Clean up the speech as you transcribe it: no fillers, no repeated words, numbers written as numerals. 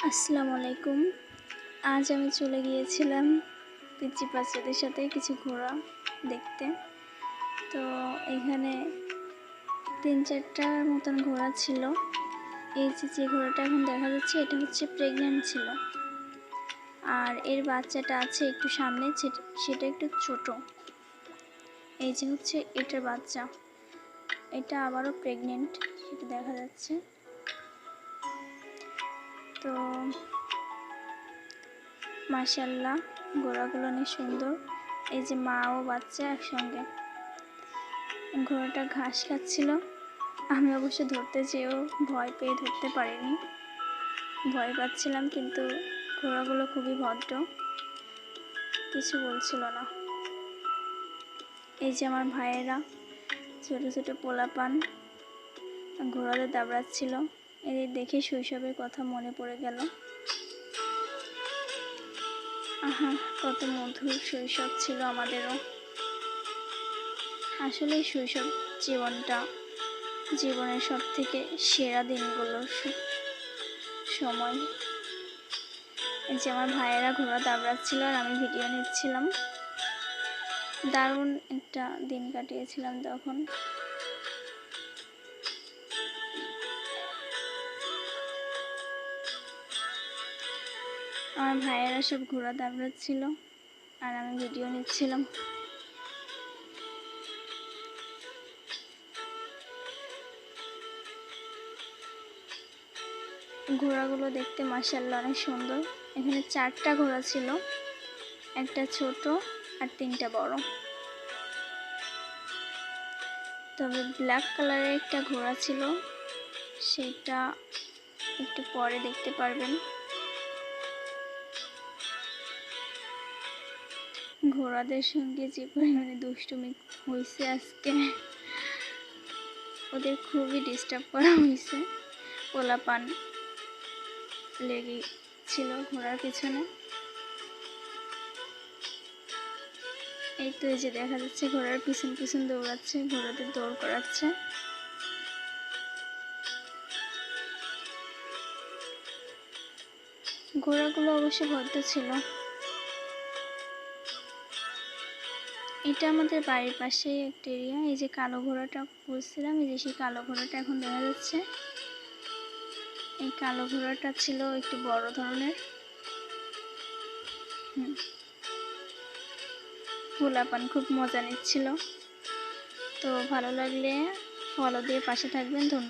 আসসালামু আলাইকুম। আজ আমি চলে গিয়েছিলাম পিচ্চি বাচ্চাদের সাথে কিছু ঘোড়া দেখতে। তো এখানে ৩-৪টার মতন ঘোড়া ছিল। এই যে ঘোড়াটা এখন দেখা যাচ্ছে এটা হচ্ছে প্রেগন্যান্ট ছিল, আর এর বাচ্চাটা আছে একটু সামনে, সেটা একটু ছোট। এই যে হচ্ছে এটার বাচ্চা, এটা আবারও প্রেগন্যান্ট, সেটা দেখা যাচ্ছে। তো মাশাআল্লাহ, ঘোড়াগুলো অনেক সুন্দর। এই যে মা ও বাচ্চা একসঙ্গে। ঘোড়াটা ঘাস খাচ্ছিল, আমি অবশ্য ধরতে চেয়েও ভয় পেয়ে ধরতে পারিনি, ভয় পাচ্ছিলাম, কিন্তু ঘোড়াগুলো খুবই ভদ্র, কিছু বলছিল না। এই যে আমার ভাইয়েরা ছোট ছোট পোলাপান ঘোড়াদের দাবড়াচ্ছিল, এদের দেখে শৈশবের কথা মনে পড়ে গেল। আহা, কত মধুর শৈশব ছিল আমাদেরও। আসলে শৈশব জীবনের সব থেকে সেরা দিনগুলোর সময়। এই যে আমার ভাইয়েরা ঘোড়া দাবড়াচ্ছিল আর আমি ভিডিও নিচ্ছিলাম। দারুণ একটা দিন কাটিয়েছিলাম তখন। আমার ভাইয়েরা সব ঘোড়া দাবড়াচ্ছিল আর আমি ভিডিও নিচ্ছিলাম। ঘোড়াগুলো দেখতে মাশাআল্লাহ অনেক সুন্দর। এখানে 4টা ঘোড়া ছিল, একটা ছোট আর 3টা বড়। তবে ব্ল্যাক কালারের একটা ঘোড়া ছিল, সেটা একটু পরে দেখতে পারবেন। ঘোড়াদের সঙ্গে যে পরিমাণে দুষ্টুমি হয়েছে আজকে, ওদের খুবই ডিস্টার্ব করা হয়েছে। পোলাপান লেগে ছিল ঘোড়ার পিছনে। এই তো এই যে দেখা যাচ্ছে ঘোড়ার পিছন পিছন দৌড়াচ্ছে, ঘোড়াদের দৌড় করাচ্ছে। ঘোড়াগুলো অবশ্য ভদ্র ছিল। এটা আমাদের বাড়ির পাশেই একটা এরিয়া। এই যে কালো ঘোড়াটা বলছিলাম, এই যে সেই কালো ঘোড়াটা এখন দেখা যাচ্ছে। এই কালো ঘোড়াটা ছিল একটু বড় ধরনের। পোলাপান খুব মজা নিচ্ছিল। তো ভালো লাগলে ফলো দিয়ে পাশে থাকবেন। ধন্যবাদ।